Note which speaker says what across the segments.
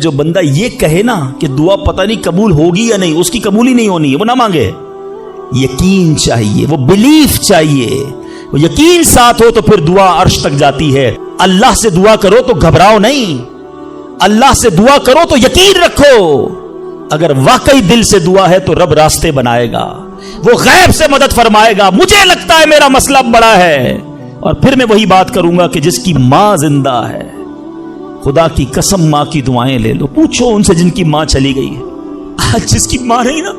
Speaker 1: جو بندہ یہ کہے نا کہ دعا پتہ نہیں قبول ہوگی یا نہیں، اس کی قبول ہی نہیں ہونی ہے، وہ نہ مانگے. یقین چاہیے، وہ بلیف چاہیے، وہ یقین ساتھ ہو تو پھر دعا عرش تک جاتی ہے. اللہ سے دعا کرو تو گھبراؤ نہیں، اللہ سے دعا کرو تو یقین رکھو. اگر واقعی دل سے دعا ہے تو رب راستے بنائے گا، وہ غیب سے مدد فرمائے گا. مجھے لگتا ہے میرا مسئلہ بڑا ہے، اور پھر میں وہی بات کروں گا کہ جس کی ماں زندہ ہے، خدا کی قسم ماں کی دعائیں لے لو. پوچھو ان سے جن کی ماں چلی گئی ہے. آج جس کی ماں نہیں نا،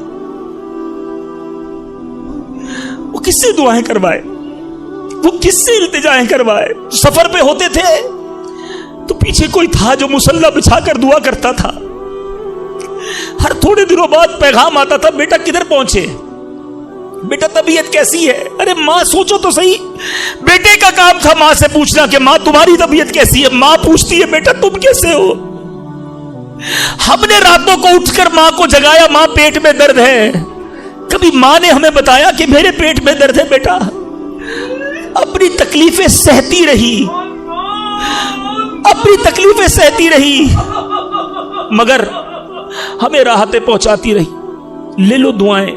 Speaker 1: وہ کس سے دعائیں کروائے، وہ کس سے التجائیں کروائے. سفر پہ ہوتے تھے تو پیچھے کوئی تھا جو مصلی بچھا کر دعا کرتا تھا. ہر تھوڑے دنوں بعد پیغام آتا تھا، بیٹا کدھر پہنچے، بیٹا طبیعت کیسی ہے. ارے ماں سوچو تو صحیح، بیٹے کا کام تھا ماں سے پوچھنا کہ ماں تمہاری طبیعت کیسی ہے. ماں پوچھتی ہے بیٹا تم کیسے ہو. ہم نے راتوں کو اٹھ کر ماں کو جگایا، ماں پیٹ میں درد ہے. کبھی ماں نے ہمیں بتایا کہ میرے پیٹ میں درد ہے بیٹا. اپنی تکلیفیں سہتی رہی، اپنی تکلیفیں سہتی رہی، مگر ہمیں راحتیں پہنچاتی رہی. لے لو دعائیں،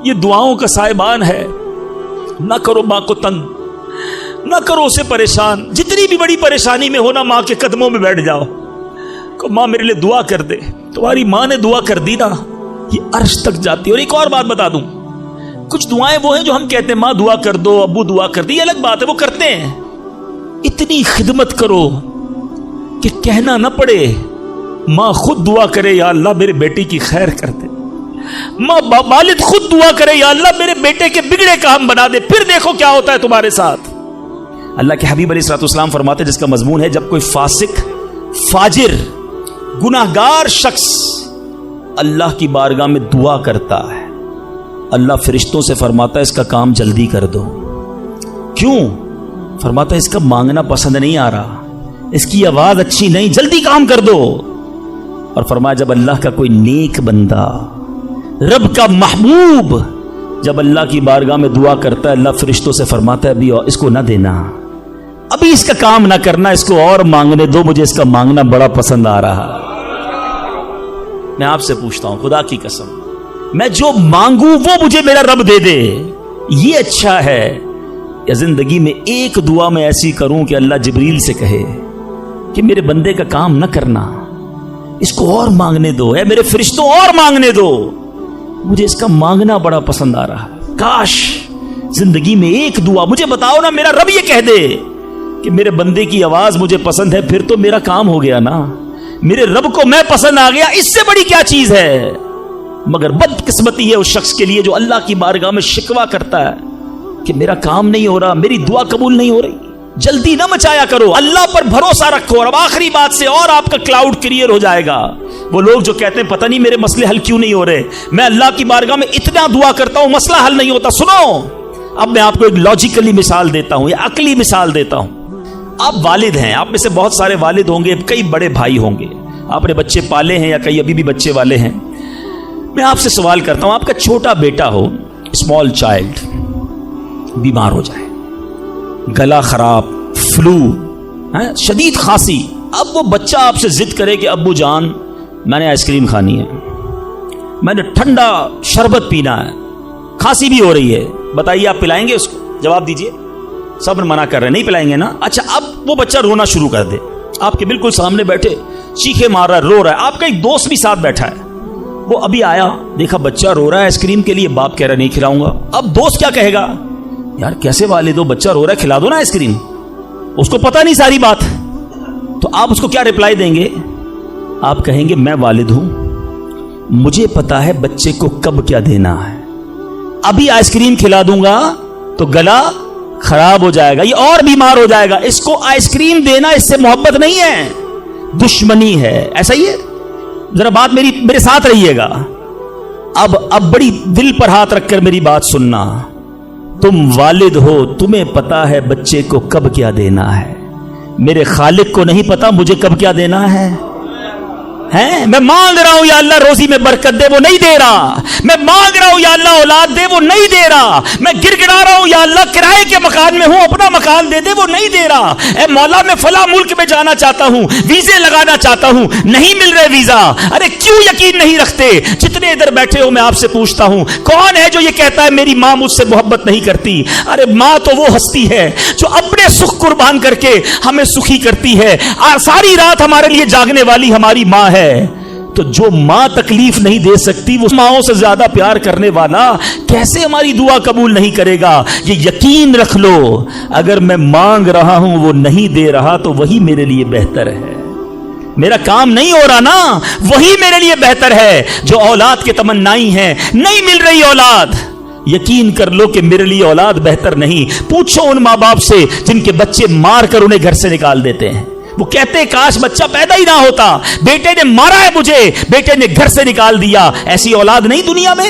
Speaker 1: یہ دعاؤں کا سائبان ہے. نہ کرو ماں کو تنگ، نہ کرو اسے پریشان. جتنی بھی بڑی پریشانی میں ہونا ماں کے قدموں میں بیٹھ جاؤ کہ ماں میرے لیے دعا کر دے. تمہاری ماں نے دعا کر دی نا، یہ عرش تک جاتی ہے. اور ایک اور بات بتا دوں، کچھ دعائیں وہ ہیں جو ہم کہتے ہیں ماں دعا کر دو، ابو دعا کر دی، یہ الگ بات ہے، وہ کرتے ہیں. اتنی خدمت کرو کہ کہنا نہ پڑے، ماں خود دعا کرے یا اللہ میرے بیٹی کی خیر کر دے. ماں والد خود دعا کرے یا اللہ میرے بیٹے کے بگڑے کام بنا دے. پھر دیکھو کیا ہوتا ہے تمہارے ساتھ. اللہ کے حبیب علیہ الصلوۃ والسلام فرماتے جس کا مضمون ہے، جب کوئی فاسق، فاجر، گناہگار شخص اللہ کی بارگاہ میں دعا کرتا ہے، اللہ فرشتوں سے فرماتا ہے اس کا کام جلدی کر دو. کیوں؟ فرماتا ہے اس کا مانگنا پسند نہیں آ رہا، اس کی آواز اچھی نہیں، جلدی کام کر دو. اور فرمایا جب اللہ کا کوئی نیک بندہ، رب کا محبوب، جب اللہ کی بارگاہ میں دعا کرتا ہے، اللہ فرشتوں سے فرماتا ہے ابھی اس کو نہ دینا، ابھی اس کا کام نہ کرنا، اس کو اور مانگنے دو، مجھے اس کا مانگنا بڑا پسند آ رہا. میں آپ سے پوچھتا ہوں خدا کی قسم، میں جو مانگوں وہ مجھے میرا رب دے دے، یہ اچھا ہے یا زندگی میں ایک دعا میں ایسی کروں کہ اللہ جبریل سے کہے کہ میرے بندے کا کام نہ کرنا، اس کو اور مانگنے دو، اے میرے فرشتوں اور مانگنے دو، مجھے اس کا مانگنا بڑا پسند آ رہا. کاش زندگی میں ایک دعا، مجھے بتاؤ نا میرا رب یہ کہہ دے کہ میرے بندے کی آواز مجھے پسند ہے، پھر تو میرا کام ہو گیا نا، میرے رب کو میں پسند آ گیا، اس سے بڑی کیا چیز ہے. مگر بدقسمتی ہے اس شخص کے لیے جو اللہ کی بارگاہ میں شکوہ کرتا ہے کہ میرا کام نہیں ہو رہا، میری دعا قبول نہیں ہو رہی. جلدی نہ مچایا کرو، اللہ پر بھروسہ رکھو. اور اب آخری بات سے اور آپ کا کلاؤڈ کلیئر ہو جائے گا. وہ لوگ جو کہتے ہیں پتہ نہیں میرے مسئلے حل کیوں نہیں ہو رہے، میں اللہ کی بارگاہ میں اتنا دعا کرتا ہوں مسئلہ حل نہیں ہوتا. سنو، اب میں آپ کو ایک لاجیکلی مثال دیتا ہوں یا عقلی مثال دیتا ہوں. آپ والد ہیں، آپ میں سے بہت سارے والد ہوں گے، کئی بڑے بھائی ہوں گے، آپ نے بچے پالے ہیں یا کئی ابھی بھی بچے والے ہیں. میں آپ سے سوال کرتا ہوں، آپ کا چھوٹا بیٹا ہو، اسمال چائلڈ، بیمار ہو جائے، گلا خراب، فلو، شدید کھانسی. اب وہ بچہ آپ سے ضد کرے کہ ابو جان میں نے آئس کریم کھانی ہے، میں نے ٹھنڈا شربت پینا ہے، کھانسی بھی ہو رہی ہے، بتائیے آپ پلائیں گے اس کو؟ جواب دیجئے. سب منع کر رہے ہیں نہیں پلائیں گے نا. اچھا اب وہ بچہ رونا شروع کر دے، آپ کے بالکل سامنے بیٹھے چیخے مار رہا ہے، رو رہا ہے، آپ کا ایک دوست بھی ساتھ بیٹھا ہے، وہ ابھی آیا، دیکھا بچہ رو رہا ہے آئس کریم کے لیے، باپ کہہ رہا نہیں کھلاؤں گا. اب دوست کیا کہے گا؟ یار کیسے والد ہو، بچہ رو رہا ہے کھلا دو نا آئس کریم. اس کو پتہ نہیں ساری بات. تو آپ اس کو کیا رپلائی دیں گے؟ آپ کہیں گے میں والد ہوں، مجھے پتا ہے بچے کو کب کیا دینا ہے، ابھی آئس کریم کھلا دوں گا تو گلا خراب ہو جائے گا، یہ اور بیمار ہو جائے گا. اس کو آئس کریم دینا اس سے محبت نہیں ہے، دشمنی ہے. ایسا ہی ہے؟ ذرا بات میرے ساتھ رہیے گا. اب بڑی دل پر ہاتھ رکھ کر میری بات سننا. تم والد ہو، تمہیں پتا ہے بچے کو کب کیا دینا ہے، میرے خالق کو نہیں پتا مجھے کب کیا دینا ہے. ہیں؟ میں مانگ رہا ہوں یا اللہ روزی میں برکت دے، وہ نہیں دے رہا. میں مانگ رہا ہوں یا اللہ اولاد دے، وہ نہیں دے رہا. میں گر گڑا رہا ہوں یا اللہ کرائے کے مکان میں ہوں، اپنا مکان دے دے، وہ نہیں دے رہا. اے مولا میں فلاں ملک میں جانا چاہتا ہوں، ویزے لگانا چاہتا ہوں، نہیں مل رہے ویزا. ارے کیوں یقین نہیں رکھتے؟ جتنے ادھر بیٹھے ہو میں آپ سے پوچھتا ہوں، کون ہے جو یہ کہتا ہے میری ماں مجھ سے محبت نہیں کرتی؟ ارے ماں تو وہ ہستی ہے جو اپنے سکھ قربان کر کے ہمیں سخی کرتی ہے. ساری رات ہمارے لیے جاگنے والی ہماری ماں ہے. تو جو ماں تکلیف نہیں دے سکتی، وہ ماؤں سے زیادہ پیار کرنے والا کیسے ہماری دعا قبول نہیں کرے گا؟ یہ یقین رکھ لو، اگر میں مانگ رہا ہوں وہ نہیں دے رہا تو وہی میرے لیے بہتر ہے. میرا کام نہیں ہو رہا نا، وہی میرے لیے بہتر ہے. جو اولاد کے تمنائی ہیں، نہیں مل رہی اولاد، یقین کر لو کہ میرے لیے اولاد بہتر نہیں. پوچھو ان ماں باپ سے جن کے بچے مار کر انہیں گھر سے نکال دیتے ہیں. وہ کہتے کاش بچہ پیدا ہی نہ ہوتا، بیٹے نے مارا ہے مجھے، بیٹے نے گھر سے نکال دیا. ایسی اولاد نہیں دنیا میں.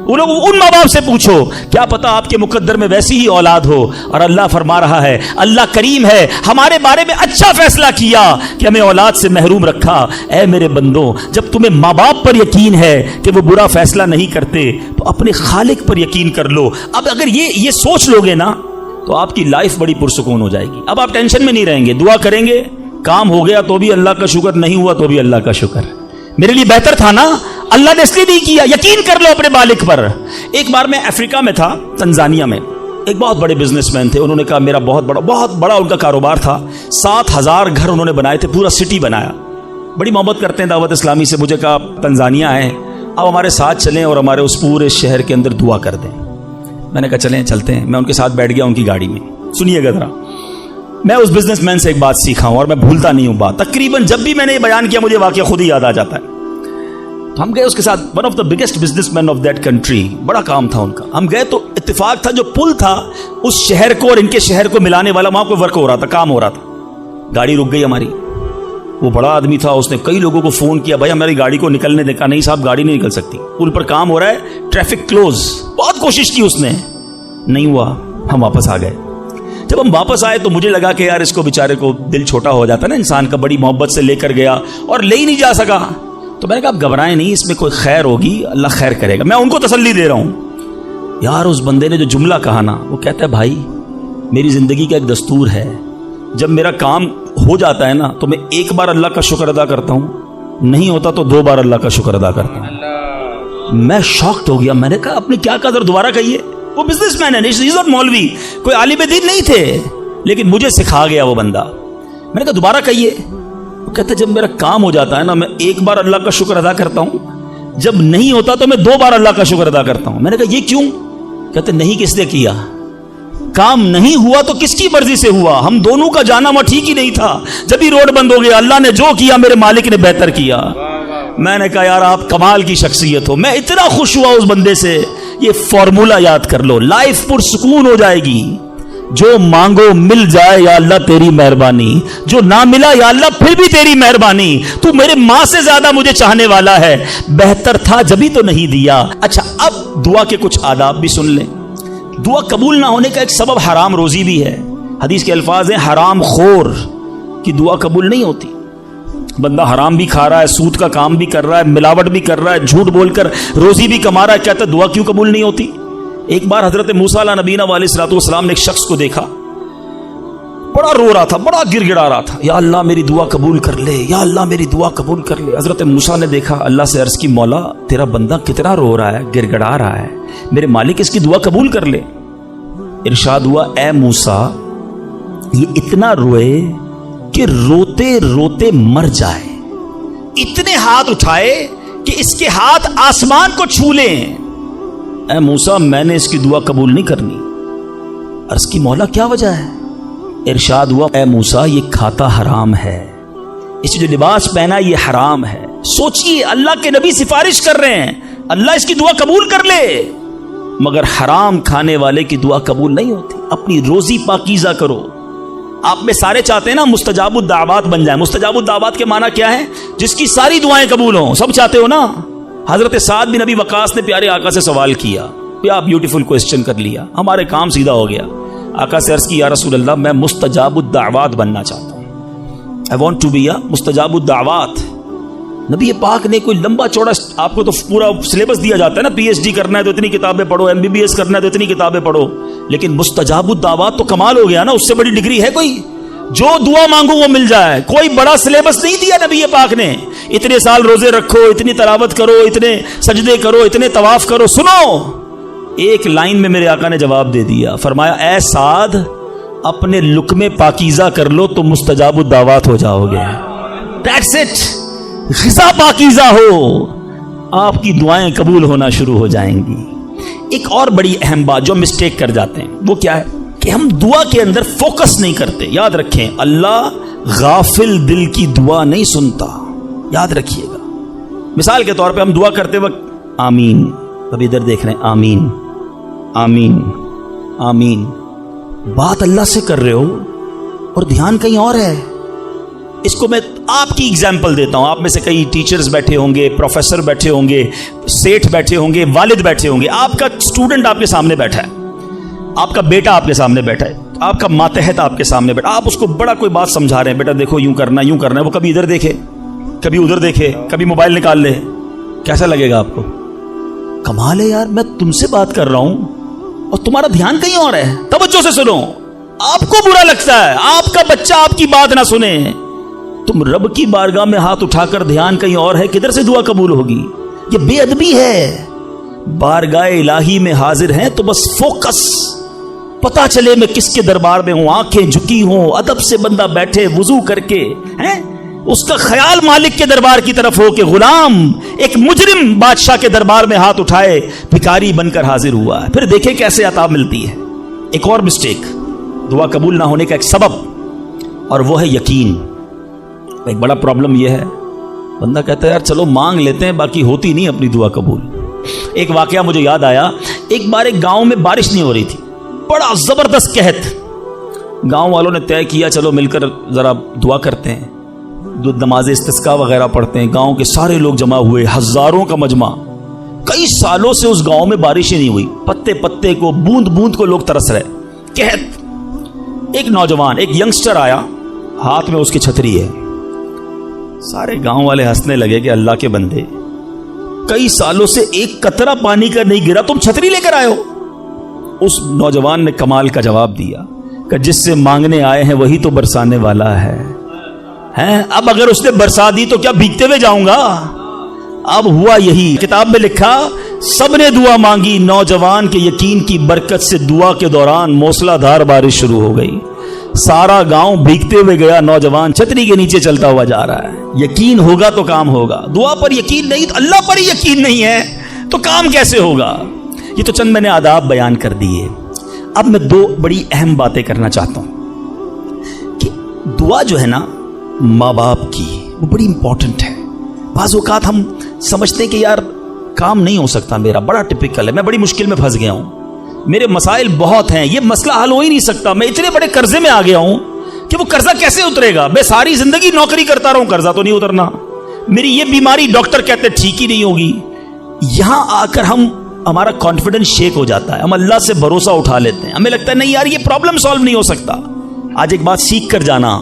Speaker 1: ان ماں باپ سے پوچھو، کیا پتا آپ کے مقدر میں ویسی ہی اولاد ہو. اور اللہ فرما رہا ہے، اللہ کریم ہے، ہمارے بارے میں اچھا فیصلہ کیا کہ ہمیں اولاد سے محروم رکھا. اے میرے بندوں، جب تمہیں ماں باپ پر یقین ہے کہ وہ برا فیصلہ نہیں کرتے تو اپنے خالق پر یقین کر لو. اب اگر یہ سوچ لو گے نا تو آپ کی لائف بڑی پرسکون ہو جائے گی. اب آپ ٹینشن میں نہیں رہیں گے، دعا کریں گے، کام ہو گیا تو بھی اللہ کا شکر، نہیں ہوا تو بھی اللہ کا شکر. میرے لیے بہتر تھا نا، اللہ نے اس لیے نہیں کیا. یقین کر لو اپنے مالک پر. ایک بار میں افریقہ میں تھا، تنزانیہ میں. ایک بہت بڑے بزنس مین تھے، انہوں نے کہا میرا بہت بڑا ان کا کاروبار تھا. 7,000 گھر انہوں نے بنائے تھے، پورا سٹی بنایا. بڑی محبت کرتے ہیں دعوت اسلامی سے. مجھے کہا تنزانیہ آئے، اب ہمارے ساتھ چلیں اور ہمارے اس پورے شہر کے اندر دعا کر دیں. میں نے کہا چلیں چلتے ہیں. میں ان کے ساتھ بیٹھ گیا ان کی گاڑی میں. سنیے گا ذرا، میں اس بزنس مین سے ایک بات سیکھا ہوں اور میں بھولتا نہیں ہوں بات. تقریباً جب بھی میں نے یہ بیان کیا مجھے واقعہ خود ہی یاد آ جاتا ہے. ہم گئے اس کے ساتھ، one of the biggest business man of that country, بڑا کام تھا ان کا. ہم گئے تو اتفاق تھا جو پل تھا اس شہر کو اور ان کے شہر کو ملانے والا، وہاں کوئی ورک ہو رہا تھا، کام ہو رہا تھا. گاڑی رک گئی ہماری. وہ بڑا آدمی تھا، اس نے کئی لوگوں کو فون کیا، بھائی ہماری گاڑی کو نکلنے دے. کہا نہیں صاحب گاڑی نہیں نکل سکتی، پل پر کام ہو رہا ہے، ٹریفک کلوز. بہت کوشش کی اس نے، نہیں ہوا. ہم واپس آ گئے. جب ہم واپس آئے تو مجھے لگا کہ یار اس کو بیچارے کو دل چھوٹا ہو جاتا ہے نا انسان کا. بڑی محبت سے لے کر گیا اور لے ہی نہیں جا سکا. تو میں نے کہا آپ گھبرائیں نہیں، اس میں کوئی خیر ہوگی، اللہ خیر کرے گا. میں ان کو تسلی دے رہا ہوں. یار اس بندے نے جو جملہ کہا نا، وہ کہتا ہے بھائی میری زندگی کا ایک دستور ہے، جب میرا کام ہو جاتا ہے نا تو میں ایک بار اللہ کا شکر ادا کرتا ہوں، نہیں ہوتا تو 2 بار اللہ کا شکر ادا کرتا ہوں. میں شاکڈ ہو گیا. میں نے کہا آپ نے کیا کہا، ذرا دوبارہ کہیے. وہ بزنس مین ہے، مولوی، کوئی عالم دین نہیں تھے، لیکن مجھے سکھا گیا وہ بندہ. میں نے کہا دوبارہ کہیے. وہ کہتا ہے جب میرا کام ہو جاتا ہے نا میں ایک بار اللہ کا شکر ادا کرتا ہوں، جب نہیں ہوتا تو میں 2 بار اللہ کا شکر ادا کرتا ہوں. میں نے کہا یہ کیوں؟ کہتے نہیں کس نے کیا، کام نہیں ہوا تو کس کی مرضی سے ہوا، ہم دونوں کا جانا وہاں ٹھیک ہی نہیں تھا. جب ہی روڈ بند ہو گیا، اللہ نے جو کیا میرے مالک نے بہتر کیا. میں نے کہا یار آپ کمال کی شخصیت ہو. میں اتنا خوش ہوا اس بندے سے. یہ فارمولا یاد کر لو، لائف پرسکون ہو جائے گی. جو مانگو مل جائے یا اللہ تیری مہربانی، جو نہ ملا یا اللہ پھر بھی تیری مہربانی. تو میرے ماں سے زیادہ مجھے چاہنے والا ہے، بہتر تھا جبھی تو نہیں دیا. اچھا اب دعا کے کچھ آداب بھی سن لیں. دعا قبول نہ ہونے کا ایک سبب حرام روزی بھی ہے. حدیث کے الفاظ ہیں حرام خور کی دعا قبول نہیں ہوتی. بندہ حرام بھی کھا رہا ہے، سود کا کام بھی کر رہا ہے، ملاوٹ بھی کر رہا ہے، جھوٹ بول کر روزی بھی کما رہا ہے، کہتا ہے دعا کیوں قبول نہیں ہوتی. ایک بار حضرت موسیٰ علیہ نبینا علیہ الصلوۃ والسلام نے ایک شخص کو دیکھا، بڑا رو رہا تھا، بڑا گر گڑا رہا تھا، یا اللہ میری دعا قبول کر لے، یا اللہ میری دعا قبول کر لے. حضرت موسیٰ نے دیکھا، اللہ سے عرض کی مولا تیرا بندہ کتنا رو رہا ہے، گر گڑا رہا ہے، میرے مالک اس کی دعا قبول کر لے. ارشاد ہوا اے موسیٰ یہ اتنا روئے کہ روتے روتے مر جائے، اتنے ہاتھ اٹھائے کہ اس کے ہاتھ آسمان کو چھو لیں. اے موسیٰ میں نے اس کی دعا قبول نہیں کرنی. عرض کی مولا کیا وجہ ہے؟ ارشاد ہوا اے موسیٰ یہ کھاتا حرام ہے، اس جو لباس پہنا یہ حرام ہے. سوچئے اللہ کے نبی سفارش کر رہے ہیں اللہ اس کی دعا قبول کر لے، مگر حرام کھانے والے کی دعا قبول نہیں ہوتی. اپنی روزی پاکیزہ کرو. آپ میں سارے چاہتے ہیں نا مستجاب الدعوات بن جائیں. مستجاب الدعوات کے معنی کیا ہے؟ جس کی ساری دعائیں قبول ہوں. سب چاہتے ہو نا. حضرت سعد بن ابی وقاص نے پیارے آقا سے سوال کیا، کیا بیوٹیفل کوسچن کر لیا، ہمارے کام سیدھا ہو گیا. آقا سے عرض کی یا رسول اللہ میں مستجاب الدعوات بننا چاہتا ہوں. I want to be a مستجاب الدعوات. نبی پاک نے کوئی لمبا چوڑا، آپ کو تو پورا سلیبس دیا جاتا ہے نا، پی ایچ ڈی کرنا ہے تو اتنی کتابیں پڑھو، ایم بی بی ایس کرنا ہے تو اتنی کتابیں پڑھو، لیکن مستجاب الدعوات تو کمال ہو گیا نا، اس سے بڑی ڈگری ہے کوئی؟ جو دعا مانگو وہ مل جائے. کوئی بڑا سلیبس نہیں دیا نبی پاک نے، اتنے سال روزے رکھو، اتنی تلاوت کرو، اتنے سجدے کرو، اتنے طواف کرو. سنو، ایک لائن میں میرے آقا نے جواب دے دیا، فرمایا اے سعد اپنے لقمے پاکیزہ کر لو تو مستجاب الدعوات ہو جاؤ گے. That's it. غذا پاکیزہ ہو، آپ کی دعائیں قبول ہونا شروع ہو جائیں گی. ایک اور بڑی اہم بات جو مسٹیک کر جاتے ہیں وہ کیا ہے کہ ہم دعا کے اندر فوکس نہیں کرتے. یاد رکھیں، اللہ غافل دل کی دعا نہیں سنتا، یاد رکھیے گا. مثال کے طور پہ ہم دعا کرتے وقت آمین، کبھی ادھر دیکھ رہے ہیں آمین آمین آمین، بات اللہ سے کر رہے ہو اور دھیان کہیں اور ہے. اس کو میں آپ کی اگزامپل دیتا ہوں. آپ میں سے کئی ٹیچرز بیٹھے ہوں گے، پروفیسر بیٹھے ہوں گے، سیٹھ بیٹھے ہوں گے، والد بیٹھے ہوں گے. آپ کا اسٹوڈنٹ آپ کے سامنے بیٹھا ہے، آپ کا بیٹا آپ کے سامنے بیٹھا ہے، آپ کا ماتحت آپ کے سامنے بیٹھا، آپ اس کو بڑا کوئی بات سمجھا رہے ہیں، بیٹا دیکھو یوں کرنا یوں کرنا ہے. وہ کبھی ادھر دیکھے، کبھی ادھر دیکھے، کبھی موبائل نکال لے. کیسا لگے گا آپ کو؟ کمال ہے یار، میں تم سے بات کر رہا ہوں اور تمہارا دھیان کہیں اور ہے. توجہ سے سنو. آپ کو برا لگتا ہے آپ کا بچہ آپ کی بات نہ سنے. تم رب کی بارگاہ میں ہاتھ اٹھا کر دھیان کہیں اور ہے، کدھر سے دعا قبول ہوگی؟ یہ بے ادبی ہے. بارگاہ الہی میں حاضر ہیں تو بس فوکس، پتا چلے میں کس کے دربار میں ہوں، آنکھیں جھکی ہوں، ادب سے بندہ بیٹھے وضو کر کے، ہیں اس کا خیال مالک کے دربار کی طرف ہو کہ غلام ایک مجرم بادشاہ کے دربار میں ہاتھ اٹھائے بھکاری بن کر حاضر ہوا ہے. پھر دیکھیں کیسے عطا ملتی ہے. ایک اور مسٹیک دعا قبول نہ ہونے کا ایک سبب، اور وہ ہے یقین. ایک بڑا پرابلم یہ ہے، بندہ کہتا ہے یار چلو مانگ لیتے ہیں، باقی ہوتی نہیں اپنی دعا قبول. ایک واقعہ مجھے یاد آیا. ایک بار ایک گاؤں میں بارش نہیں ہو رہی تھی، بڑا زبردست قحط. گاؤں والوں نے طے کیا چلو مل کر ذرا دعا کرتے ہیں، نماز استسقاء وغیرہ پڑھتے ہیں. گاؤں کے سارے لوگ جمع ہوئے، ہزاروں کا مجمع. کئی سالوں سے اس گاؤں میں بارش ہی نہیں ہوئی، پتے پتے کو، بوند بوند کو لوگ ترس رہے، قحط. ایک نوجوان، ایک ینگسٹر آیا، ہاتھ میں اس کی چھتری ہے. سارے گاؤں والے ہنسنے لگے کہ اللہ کے بندے، کئی سالوں سے ایک قطرہ پانی کا نہیں گرا، تم چھتری لے کر آئے ہو. اس نوجوان نے کمال کا جواب دیا کہ جس سے مانگنے آئے ہیں وہی تو برسانے والا ہے. اب اگر اس نے برسا دی تو کیا بھیگتے ہوئے جاؤں گا؟ اب ہوا یہی. کتاب میں لکھا سب نے دعا مانگی، نوجوان کے یقین کی برکت سے دعا کے دوران موسلا دھار بارش شروع ہو گئی. سارا گاؤں بھیگتے ہوئے گیا، نوجوان چھتری کے نیچے چلتا ہوا جا رہا ہے. یقین ہوگا تو کام ہوگا. دعا پر یقین نہیں، تو اللہ پر ہی یقین نہیں ہے تو کام کیسے ہوگا؟ یہ تو چند میں نے آداب بیان کر دیے. اب میں دو بڑی اہم باتیں کرنا چاہتا ہوں کہ دعا جو ہے نا ماں باپ کی، وہ بڑی امپورٹنٹ ہے. بعض اوقات ہم سمجھتے ہیں کہ یار کام نہیں ہو سکتا میرا، بڑا ٹپیکل ہے، میں بڑی مشکل میں پھنس گیا ہوں، میرے مسائل بہت ہیں، یہ مسئلہ حل ہو ہی نہیں سکتا، میں اتنے بڑے قرضے میں آ گیا ہوں کہ وہ قرضہ کیسے اترے گا؟ میں ساری زندگی نوکری کرتا رہا ہوں، قرضہ تو نہیں اترنا، میری یہ بیماری ڈاکٹر کہتے ٹھیک ہی نہیں ہوگی. یہاں آ کر ہمارا کانفیڈنس شیک ہو جاتا ہے، ہم اللہ سے بھروسہ اٹھا لیتے ہیں، ہمیں لگتا ہے نہیں یار یہ پرابلم سالو نہیں ہو سکتا. آج ایک بات سیکھ کر جانا،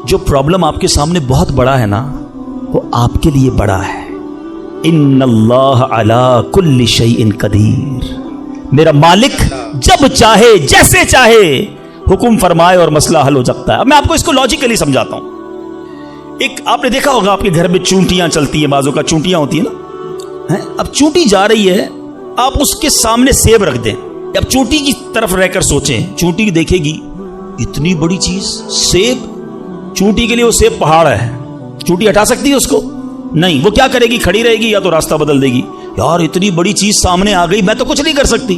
Speaker 1: جو پرابلم آپ کے سامنے بہت بڑا ہے نا، وہ آپ کے لیے بڑا ہے. ان اللہ علی کل شیء قدیر، میرا مالک جب چاہے جیسے چاہے حکم فرمائے اور مسئلہ حل ہو سکتا ہے. اب میں آپ کو اس کو لاجیکلی سمجھاتا ہوں. ایک آپ نے دیکھا ہوگا آپ کے گھر میں چونٹیاں چلتی ہیں، بازوں کا چونٹیاں ہوتی ہیں نا. اب چونٹی جا رہی ہے، آپ اس کے سامنے سیب رکھ دیں. اب چونٹی کی طرف رہ کر سوچیں، چونٹی دیکھے گی اتنی بڑی چیز سیب، چونٹی کے لیے وہ سیب پہاڑ ہے، چونٹی ہٹا سکتی ہے اس کو؟ نہیں. وہ کیا کرے گی؟ کھڑی رہے گی یا تو راستہ بدل دے گی. یار اتنی بڑی چیز سامنے آ گئی، میں تو کچھ نہیں کر سکتی.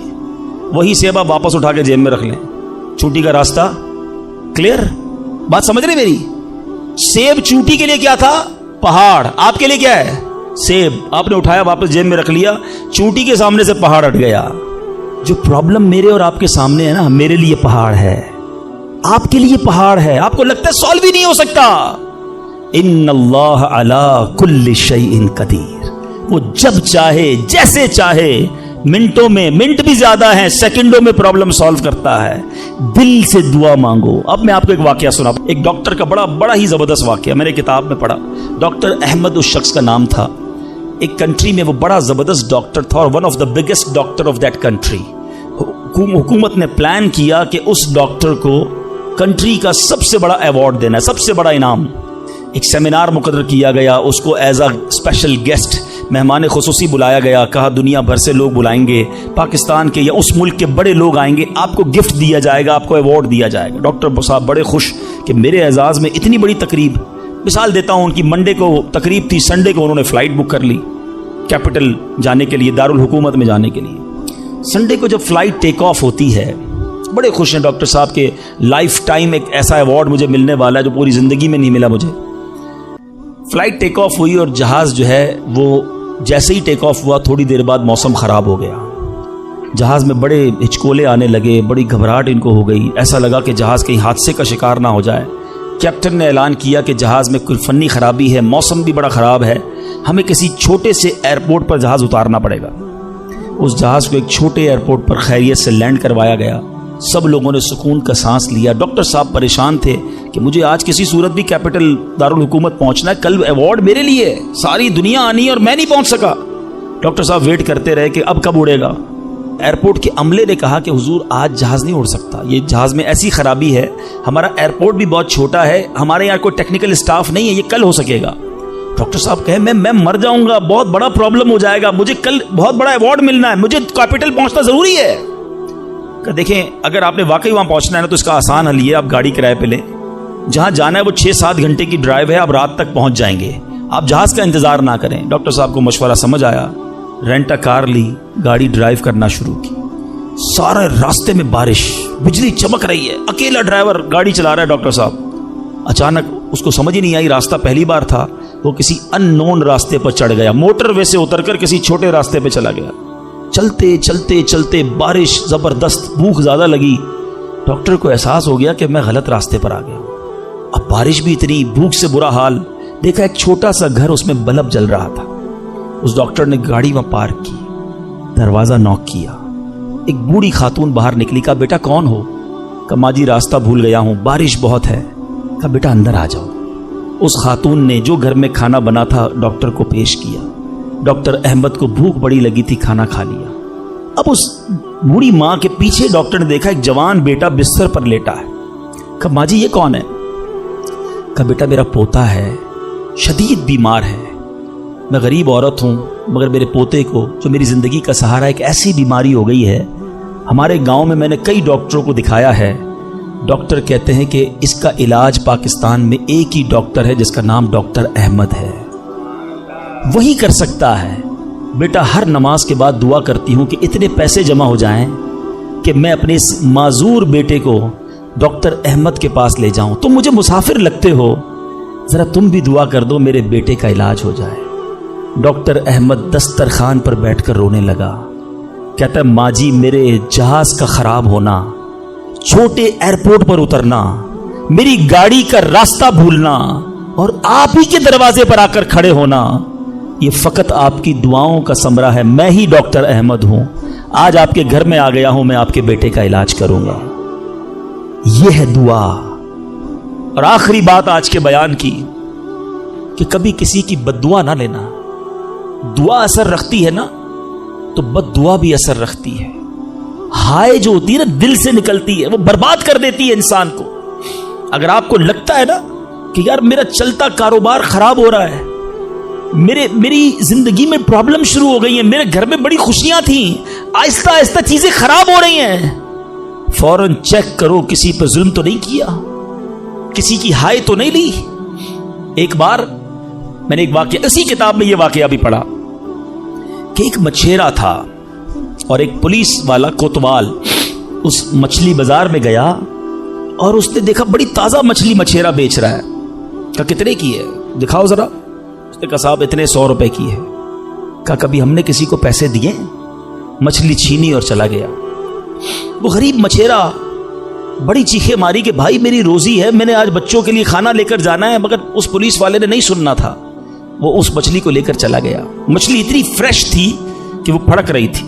Speaker 1: وہی سیب آپ واپس اٹھا کے جیب میں رکھ لیں، چونٹی کا راستہ کلیئر. بات سمجھ رہے میری؟ سیب چونٹی کے لیے کیا تھا؟ پہاڑ. آپ کے لیے کیا ہے؟ سیب. آپ نے اٹھایا واپس جیب میں رکھ لیا، چونٹی کے سامنے سے پہاڑ ہٹ گیا. جو پرابلم میرے اور آپ کے سامنے ہے نا، میرے لیے پہاڑ ہے، آپ کے لیے پہاڑ ہے. آپ کو لگتا ہے سالو ہی نہیں ہو سکتا. ان اللہ علی کل شیء قدیر، وہ جب چاہے جیسے چاہے منٹوں میں، منٹ بھی زیادہ ہیں، سیکنڈوں میں پرابلم سالو کرتا ہے. دل سے دعا مانگو. اب میں آپ کو ایک واقعہ سنا. ایک ڈاکٹر کا بڑا ہی زبردست واقعہ میں نے کتاب میں پڑھا. ڈاکٹر احمد اس شخص کا نام تھا. ایک کنٹری میں وہ بڑا زبردست ڈاکٹر تھا اور one of the biggest doctor of that country. حکومت نے پلان کیا کہ اس ڈاکٹر کو کنٹری کا سب سے بڑا ایوارڈ دینا ہے، سب سے بڑا انعام. ایک سیمینار مقرر کیا گیا، اس کو ایز اے اسپیشل گیسٹ مہمان خصوصی بلایا گیا. کہا دنیا بھر سے لوگ بلائیں گے، پاکستان کے یا اس ملک کے بڑے لوگ آئیں گے، آپ کو گفٹ دیا جائے گا، آپ کو ایوارڈ دیا جائے گا. ڈاکٹر صاحب بڑے خوش کہ میرے اعزاز میں اتنی بڑی تقریب. مثال دیتا ہوں، ان کی منڈے کو تقریب تھی، سنڈے کو انہوں نے فلائٹ بک کر لی کیپٹل جانے کے لیے، دارالحکومت میں جانے کے لیے. سنڈے کو جب فلائٹ ٹیک آف ہوتی ہے، بڑے خوش ہیں ڈاکٹر صاحب کے لائف ٹائم ایک ایسا ایوارڈ مجھے ملنے والا ہے جو پوری زندگی میں نہیں ملا مجھے. فلائٹ ٹیک آف ہوئی اور جہاز جو ہے وہ جیسے ہی ٹیک آف ہوا تھوڑی دیر بعد موسم خراب ہو گیا. جہاز میں بڑے ہچکولے آنے لگے، بڑی گھبراہٹ ان کو ہو گئی. ایسا لگا کہ جہاز کہیں حادثے کا شکار نہ ہو جائے. کیپٹن نے اعلان کیا کہ جہاز میں کوئی فنی خرابی ہے، موسم بھی بڑا خراب ہے، ہمیں کسی چھوٹے سے ایئرپورٹ پر جہاز اتارنا پڑے گا. اس جہاز کو ایک چھوٹے ایئرپورٹ پر خیریت سے لینڈ کروایا گیا. سب لوگوں نے سکون کا سانس لیا. ڈاکٹر صاحب پریشان تھے کہ مجھے آج کسی صورت بھی کیپٹل دارالحکومت پہنچنا ہے، کل ایوارڈ میرے لیے ہے، ساری دنیا آنی ہے اور میں نہیں پہنچ سکا. ڈاکٹر صاحب ویٹ کرتے رہے کہ اب کب اڑے گا. ایئرپورٹ کے عملے نے کہا کہ حضور آج جہاز نہیں اڑ سکتا، یہ جہاز میں ایسی خرابی ہے، ہمارا ایئرپورٹ بھی بہت چھوٹا ہے، ہمارے یہاں کوئی ٹیکنیکل اسٹاف نہیں ہے، یہ کل ہو سکے گا. ڈاکٹر صاحب کہے میں مر جاؤں گا، بہت بڑا پرابلم ہو جائے گا، مجھے کل بہت بڑا ایوارڈ ملنا ہے، مجھے کیپٹل پہنچنا ضروری ہے. کہ دیکھیں اگر آپ نے واقعی وہاں پہنچنا ہے نا تو اس کا آسان حل یہ، آپ گاڑی کرائے پہ لیں، جہاں جانا ہے وہ 6-7 گھنٹے کی ڈرائیو ہے، آپ رات تک پہنچ جائیں گے، آپ جہاز کا انتظار نہ کریں. ڈاکٹر صاحب کو مشورہ سمجھ آیا، رینٹ کار لی، گاڑی ڈرائیو کرنا شروع کی. سارے راستے میں بارش، بجلی چمک رہی ہے، اکیلا ڈرائیور گاڑی چلا رہا ہے ڈاکٹر صاحب. اچانک اس کو سمجھ ہی نہیں آئی، راستہ پہلی بار تھا، وہ کسی ان نون راستے پر چڑھ گیا، موٹر وے سے اتر کر کسی چھوٹے راستے پہ چلا گیا. چلتے چلتے چلتے بارش زبردست، بھوک زیادہ لگی. ڈاکٹر کو احساس ہو گیا کہ میں غلط راستے پر آ گیا. اب بارش بھی اتنی، بھوک سے برا حال. دیکھا ایک چھوٹا سا گھر، اس میں بلب جل رہا تھا. اس ڈاکٹر نے گاڑی وہاں پارک کی، دروازہ نوک کیا. ایک بوڑھی خاتون باہر نکلی. کہا بیٹا کون ہو؟ کہا ماں جی راستہ بھول گیا ہوں، بارش بہت ہے. کہا بیٹا اندر آ جاؤ. اس خاتون نے جو گھر میں کھانا بنا تھا ڈاکٹر کو پیش کیا. ڈاکٹر احمد کو بھوک بڑی لگی تھی، کھانا کھا لیا. اب اس بوڑھی ماں کے پیچھے ڈاکٹر نے دیکھا ایک جوان بیٹا بستر پر لیٹا ہے. کہا ماں جی یہ کون ہے؟ کہا بیٹا میرا پوتا ہے، شدید بیمار ہے. میں غریب عورت ہوں مگر میرے پوتے کو جو میری زندگی کا سہارا، ایک ایسی بیماری ہو گئی ہے. ہمارے گاؤں میں نے کئی ڈاکٹروں کو دکھایا ہے، ڈاکٹر کہتے ہیں کہ اس کا علاج پاکستان میں ایک ہی ڈاکٹر ہے جس کا نام ڈاکٹر احمد ہے، وہی کر سکتا ہے. بیٹا ہر نماز کے بعد دعا کرتی ہوں کہ اتنے پیسے جمع ہو جائیں کہ میں اپنے اس معذور بیٹے کو ڈاکٹر احمد کے پاس لے جاؤں. تم مجھے مسافر لگتے ہو، ذرا تم بھی دعا کر دو میرے بیٹے کا علاج ہو جائے. ڈاکٹر احمد دسترخوان پر بیٹھ کر رونے لگا. کہتا ہے ماں جی میرے جہاز کا خراب ہونا، چھوٹے ایئرپورٹ پر اترنا، میری گاڑی کا راستہ بھولنا اور آپ ہی کے دروازے پر آ کر کھڑے ہونا، یہ فقط آپ کی دعاؤں کا ثمرہ ہے. میں ہی ڈاکٹر احمد ہوں، آج آپ کے گھر میں آ گیا ہوں، میں آپ کے بیٹے کا علاج کروں گا. یہ ہے دعا. اور آخری بات آج کے بیان کی کہ کبھی کسی کی بد دعا نہ لینا. دعا اثر رکھتی ہے نا تو بد دعا بھی اثر رکھتی ہے. ہائے جو ہوتی ہے نا دل سے نکلتی ہے، وہ برباد کر دیتی ہے انسان کو. اگر آپ کو لگتا ہے نا کہ یار میرا چلتا کاروبار خراب ہو رہا ہے، میری زندگی میں پرابلم شروع ہو گئی ہیں، میرے گھر میں بڑی خوشیاں تھیں، آہستہ آہستہ چیزیں خراب ہو رہی ہیں، فوراً چیک کرو کسی پر ظلم تو نہیں کیا، کسی کی ہائے تو نہیں لی. ایک بار میں نے ایک واقعہ، اسی کتاب میں یہ واقعہ بھی پڑھا کہ ایک مچھیرا تھا اور ایک پولیس والا کوتوال اس مچھلی بازار میں گیا اور اس نے دیکھا بڑی تازہ مچھلی مچھیرا بیچ رہا ہے. کہا کتنے کی ہے دکھاؤ ذرا. اس نے کہا صاحب اتنے 100 روپے کی ہے. کہا کبھی ہم نے کسی کو پیسے دیے؟ مچھلی چھینی اور چلا گیا. وہ غریب مچھیرا بڑی چیخیں ماری کہ بھائی میری روزی ہے، میں نے آج بچوں کے لیے کھانا لے کر جانا ہے، مگر اس پولیس والے نے نہیں سننا تھا. وہ اس مچھلی کو لے کر چلا گیا. مچھلی اتنی فریش تھی کہ وہ پھڑک رہی تھی.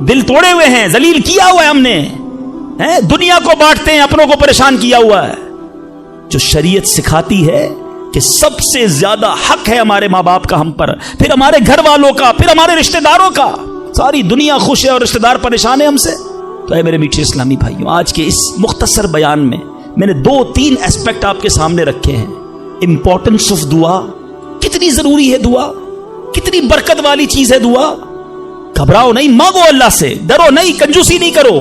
Speaker 1: دل توڑے ہوئے ہیں, ذلیل کیا ہوا ہے ہم نے, دنیا کو بانٹتے ہیں, اپنوں کو پریشان کیا ہوا ہے. جو شریعت سکھاتی ہے کہ سب سے زیادہ حق ہے ہمارے ماں باپ کا ہم پر, پھر ہمارے گھر والوں کا, پھر ہمارے رشتہ داروں کا. ساری دنیا خوش ہے اور رشتہ دار پریشان ہے ہم سے. تو اے میرے میٹھے اسلامی بھائیوں, آج کے اس مختصر بیان میں نے 2-3 ایسپیکٹ آپ کے سامنے رکھے ہیں. امپورٹنس آف دعا, کتنی ضروری ہے دعا, کتنی برکت والی چیز ہے دعا. گھبراؤ نہیں, مانگو اللہ سے, ڈرو نہیں, کنجوسی نہیں کرو,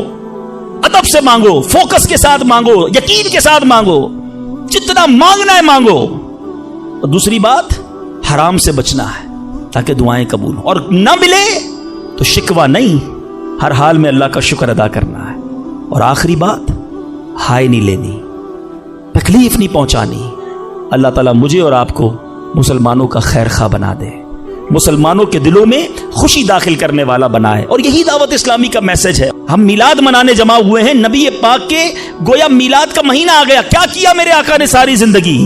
Speaker 1: ادب سے مانگو, فوکس کے ساتھ مانگو, یقین کے ساتھ مانگو, جتنا مانگنا ہے مانگو. اور دوسری بات, حرام سے بچنا ہے تاکہ دعائیں قبول ہوں, اور نہ ملے تو شکوہ نہیں, ہر حال میں اللہ کا شکر ادا کرنا ہے. اور آخری بات, ہائے نہیں لینی, تکلیف نہیں پہنچانی. اللہ تعالیٰ مجھے اور آپ کو مسلمانوں کا خیر خواہ بنا دے, مسلمانوں کے دلوں میں خوشی داخل کرنے والا بنائے. اور یہی دعوت اسلامی کا میسج ہے. ہم میلاد منانے جمع ہوئے ہیں, نبی پاک کے گویا میلاد کا مہینہ آ گیا. کیا کیا میرے آقا نے ساری زندگی؟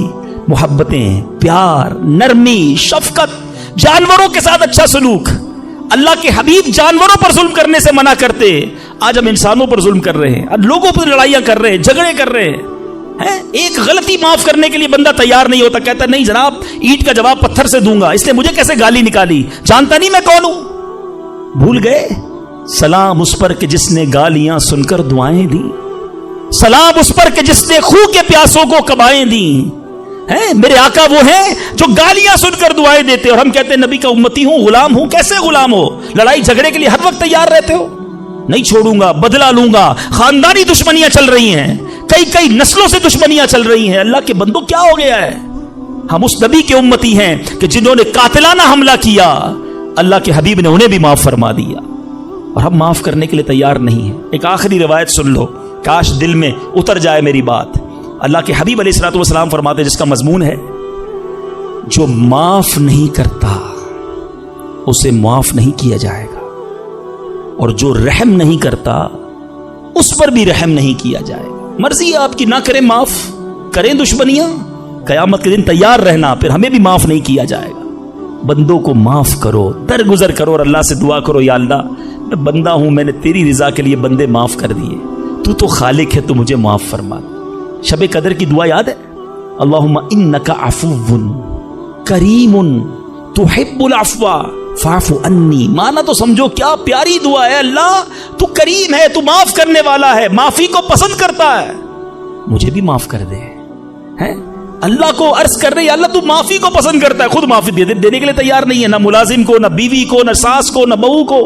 Speaker 1: محبتیں, پیار, نرمی, شفقت, جانوروں کے ساتھ اچھا سلوک. اللہ کے حبیب جانوروں پر ظلم کرنے سے منع کرتے, آج ہم انسانوں پر ظلم کر رہے ہیں, لوگوں پر لڑائیاں کر رہے ہیں, جھگڑے کر رہے ہیں. ایک غلطی معاف کرنے کے لیے بندہ تیار نہیں ہوتا, کہتا نہیں جناب اینٹ کا جواب پتھر سے دوں گا, اس نے مجھے کیسے گالی نکالی, جانتا نہیں میں کون ہوں. بھول گئے سلام اس پر کہ جس نے گالیاں سن کر دعائیں دی, سلام اس پر کہ جس نے خون کے پیاسوں کو کبائیں دی. میرے آقا وہ ہیں جو گالیاں سن کر دعائیں دیتے, اور ہم کہتے ہیں نبی کا امتی ہوں, غلام ہوں. کیسے غلام ہو؟ لڑائی جھگڑے کے لیے ہر وقت تیار رہتے ہو. نہیں چھوڑوں گا, بدلہ لوں گا. خاندانی دشمنیاں چل رہی ہیں, کئی نسلوں سے دشمنیاں چل رہی ہیں. اللہ کے بندوں کیا ہو گیا ہے؟ ہم اس نبی کے امتی ہیں کہ جنہوں نے قاتلانہ حملہ کیا, اللہ کے حبیب نے انہیں بھی معاف فرما دیا, اور ہم معاف کرنے کے لیے تیار نہیں ہیں. ایک آخری روایت سن لو, کاش دل میں اتر جائے میری بات. اللہ کے حبیب علیہ الصلوۃ والسلام فرماتے, جس کا مضمون ہے جو معاف نہیں کرتا اسے معاف نہیں کیا جائے گا, اور جو رحم نہیں کرتا اس پر بھی رحم نہیں کیا جائے گا. مرضی ہے آپ کی, نہ کریں معاف, کریں دشمنیاں, قیامت کے دن تیار رہنا, پھر ہمیں بھی معاف نہیں کیا جائے گا. بندوں کو معاف کرو, درگزر کرو, اور اللہ سے دعا کرو, یا اللہ میں بندہ ہوں, میں نے تیری رضا کے لیے بندے معاف کر دیے, تو خالق ہے, تو مجھے معاف فرما دے. شب قدر کی دعا یاد ہے؟ اللہم انکا عفو کریم تحب العفو فاعف عنی. مانا تو سمجھو کیا پیاری دعا ہے, اللہ تو کریم ہے, تو معاف کرنے والا ہے, معافی کو پسند کرتا ہے, مجھے بھی معاف کر دے. اللہ کو عرض کر رہے, اللہ تو معافی کو پسند کرتا ہے, خود معافی دینے کے لیے تیار نہیں ہے, نہ ملازم کو, نہ بیوی کو, نہ ساس کو, نہ بہو کو.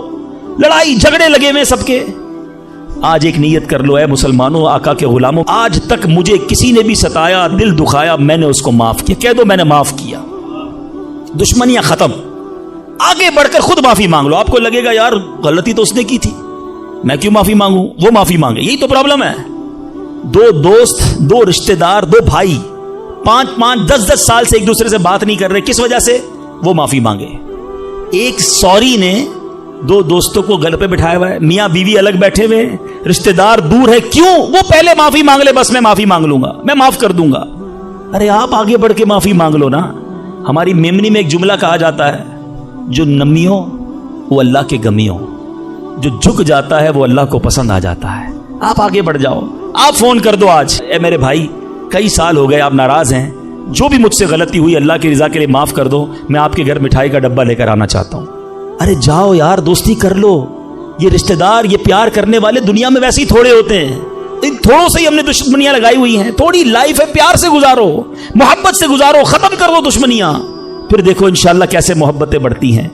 Speaker 1: لڑائی جھگڑے لگے ہوئے سب کے. آج ایک نیت کر لو, اے مسلمانوں, آقا کے غلاموں, آج تک مجھے کسی نے بھی ستایا, دل دکھایا, میں نے اس کو معاف کیا. کہہ دو میں نے معاف کیا, دشمنیاں ختم. آگے بڑھ کر خود معافی مانگ لو. آپ کو لگے گا یار غلطی تو اس نے کی تھی, میں کیوں معافی مانگوں, وہ معافی مانگے. یہی تو پرابلم ہے. 2 دوست, 2 رشتہ دار, 2 بھائی 5-5, 10-10 سال سے ایک دوسرے سے بات نہیں کر رہے, کس وجہ سے؟ وہ معافی مانگے. ایک سوری نے 2 دوستوں کو گھر پہ بٹھایا ہوا ہے, میاں بیوی الگ بیٹھے ہوئے, رشتہ دار دور ہے, کیوں؟ وہ پہلے معافی مانگ لے, بس میں معافی مانگ لوں گا, میں معاف کر دوں گا. ارے آپ آگے بڑھ کے معافی مانگ لو نا. ہماری میمنی میں ایک جملہ کہا جاتا ہے, جو نمی ہو وہ اللہ کے گمی ہو, جو جھک جاتا ہے وہ اللہ کو پسند آ جاتا ہے. آپ آگے بڑھ جاؤ, آپ فون کر دو آج, اے میرے بھائی کئی سال ہو گئے آپ ناراض ہیں, جو بھی مجھ سے غلطی ہوئی اللہ کی رضا کے لیے معاف کر دو, میں آپ کے گھر مٹھائی کا ڈبہ لے کر آنا چاہتا ہوں. ارے جاؤ یار, دوستی کر لو. یہ رشتہ دار, یہ پیار کرنے والے دنیا میں ویسے ہی تھوڑے ہوتے ہیں, ان تھوڑوں سے ہی ہم نے دشمنیاں لگائی ہوئی ہیں. تھوڑی لائف ہے, پیار سے گزارو, محبت سے گزارو, ختم کر دو دشمنیاں, پھر دیکھو انشاءاللہ کیسے محبتیں بڑھتی ہیں.